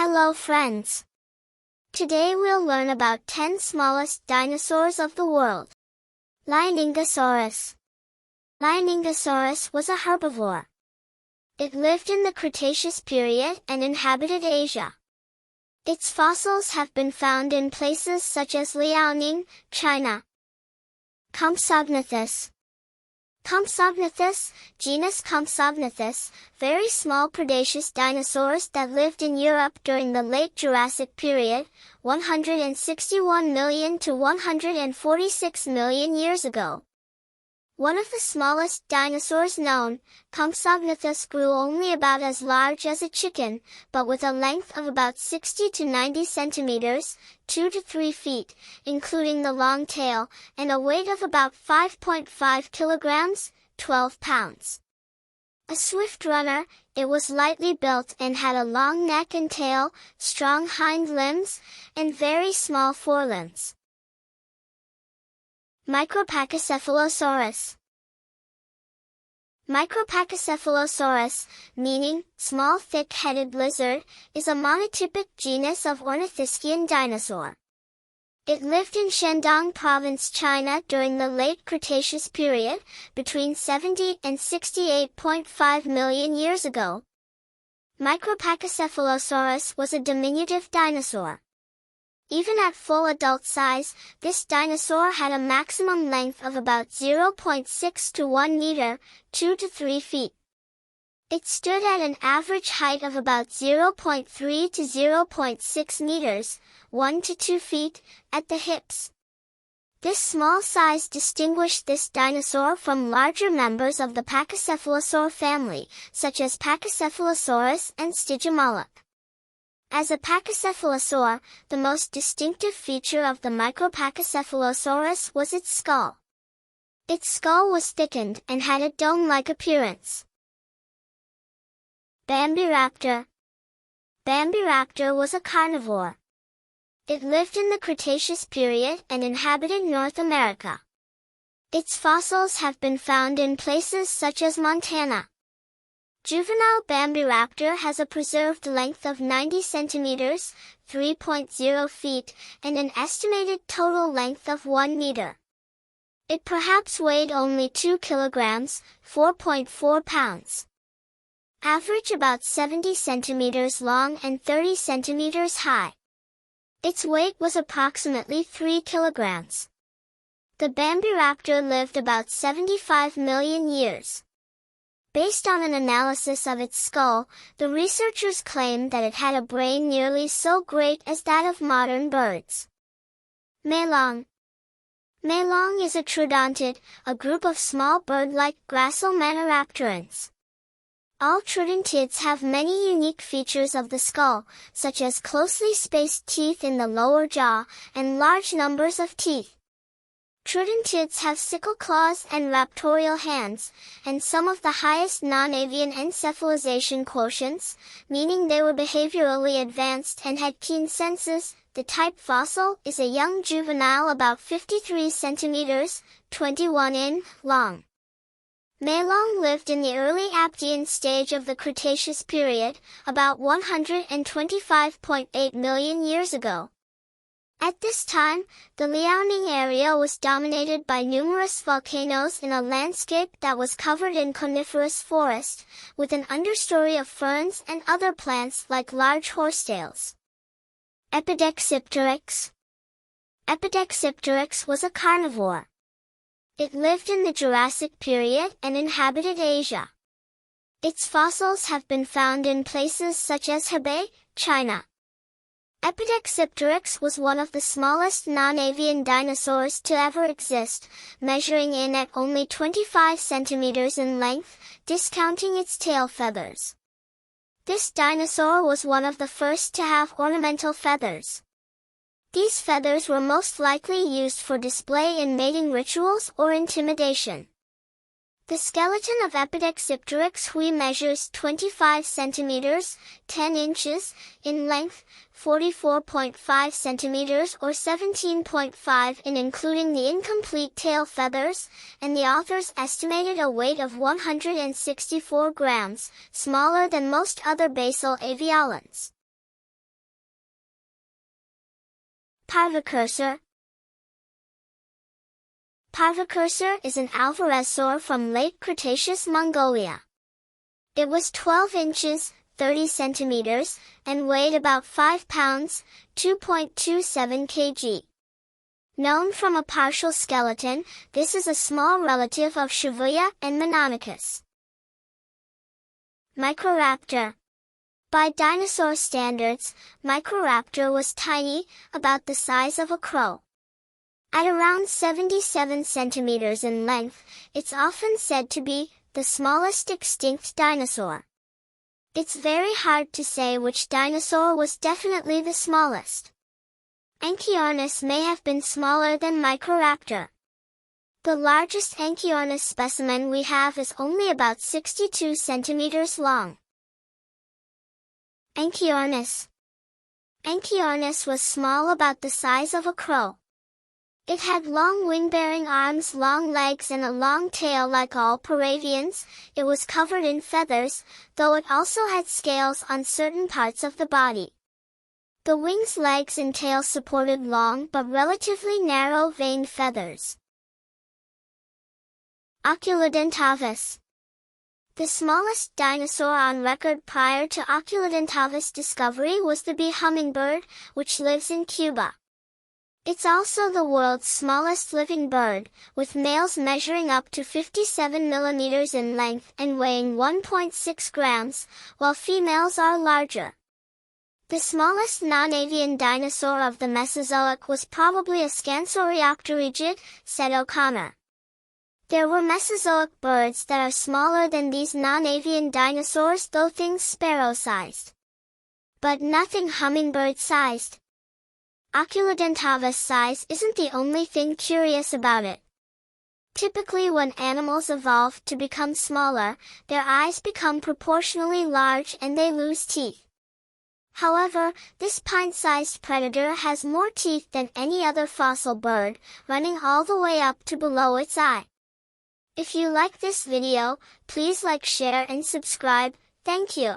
Hello friends! Today we'll learn about 10 smallest dinosaurs of the world. Lianingosaurus. Lianingosaurus was a herbivore. It lived in the Cretaceous period and inhabited Asia. Its fossils have been found in places such as Liaoning, China. Compsognathus. Compsognathus, genus Compsognathus, very small predaceous dinosaurs that lived in Europe during the late Jurassic period, 161 million to 146 million years ago. One of the smallest dinosaurs known, Compsognathus grew only about as large as a chicken, but with a length of about 60 to 90 centimeters, 2 to 3 feet, including the long tail, and a weight of about 5.5 kilograms, 12 pounds. A swift runner, it was lightly built and had a long neck and tail, strong hind limbs, and very small forelimbs. Microposaurus. Microposaurus, meaning small thick-headed lizard, is a monotypic genus of ornithischian dinosaur. It lived in Shandong Province, China during the late Cretaceous period, between 70 and 68.5 million years ago. Microposaurus was a diminutive dinosaur. Even at full adult size, this dinosaur had a maximum length of about 0.6 to 1 meter, 2 to 3 feet. It stood at an average height of about 0.3 to 0.6 meters, 1 to 2 feet, at the hips. This small size distinguished this dinosaur from larger members of the Pachycephalosaur family, such as Pachycephalosaurus and Stygimoloch. As a pachycephalosaur, the most distinctive feature of the Microposaurus was its skull. Its skull was thickened and had a dome-like appearance. Bambi Raptor. Bambi Raptor was a carnivore. It lived in the Cretaceous period and inhabited North America. Its fossils have been found in places such as Montana. Juvenile Bambi Raptor has a preserved length of 90 centimeters, 3.0 feet, and an estimated total length of 1 meter. It perhaps weighed only 2 kilograms, 4.4 pounds. Average about 70 centimeters long and 30 centimeters high. Its weight was approximately 3 kilograms. The Bambi Raptor lived about 75 million years. Based on an analysis of its skull, the researchers claimed that it had a brain nearly so great as that of modern birds. Mei-Long. Mei-Long is a troodontid, a group of small bird-like gracile maniraptorans. All troodontids have many unique features of the skull, such as closely spaced teeth in the lower jaw, and large numbers of teeth. Troodontids have sickle claws and raptorial hands, and some of the highest non-avian encephalization quotients, meaning they were behaviorally advanced and had keen senses. The type fossil is a young juvenile about 53 centimeters, 21 in, long. Mei-Long lived in the early Aviant stage of the Cretaceous period, about 125.8 million years ago. At this time, the Liaoning area was dominated by numerous volcanoes in a landscape that was covered in coniferous forest, with an understory of ferns and other plants like large horsetails. Epidexipteryx. Epidexipteryx was a carnivore. It lived in the Jurassic period and inhabited Asia. Its fossils have been found in places such as Hebei, China. Epidexipteryx was one of the smallest non-avian dinosaurs to ever exist, measuring in at only 25 centimeters in length, discounting its tail feathers. This dinosaur was one of the first to have ornamental feathers. These feathers were most likely used for display in mating rituals or intimidation. The skeleton of Epidexipteryx measures 25 centimeters, 10 inches, in length, 44.5 centimeters or 17.5 in including the incomplete tail feathers, and the authors estimated a weight of 164 grams, smaller than most other basal aviolans. Parvicursor. Parvicursor is an alvarezsaur from late Cretaceous Mongolia. It was 12 inches, 30 centimeters, and weighed about 5 pounds, 2.27 kg. Known from a partial skeleton, this is a small relative of Shibuya and Mononychus. Microraptor. By dinosaur standards, Microraptor was tiny, about the size of a crow. At around 77 centimeters in length, it's often said to be the smallest extinct dinosaur. It's very hard to say which dinosaur was definitely the smallest. Anchiornis may have been smaller than Microraptor. The largest Anchiornis specimen we have is only about 62 centimeters long. Anchiornis. Anchiornis was small, about the size of a crow. It had long wing-bearing arms, long legs, and a long tail like all Paravians. It was covered in feathers, though it also had scales on certain parts of the body. The wings, legs, and tail supported long but relatively narrow veined feathers. Oculodentavis. The smallest dinosaur on record prior to Oculodentavis discovery was the bee hummingbird, which lives in Cuba. It's also the world's smallest living bird, with males measuring up to 57 millimeters in length and weighing 1.6 grams, while females are larger. The smallest non-avian dinosaur of the Mesozoic was probably a Scansoriopterygid, said O'Connor. There were Mesozoic birds that are smaller than these non-avian dinosaurs, though things sparrow-sized. But nothing hummingbird-sized. Oculodentavis size isn't the only thing curious about it. Typically, when animals evolve to become smaller, their eyes become proportionally large and they lose teeth. However, this pint-sized predator has more teeth than any other fossil bird, running all the way up to below its eye. If you like this video, please like, share, and subscribe. Thank you.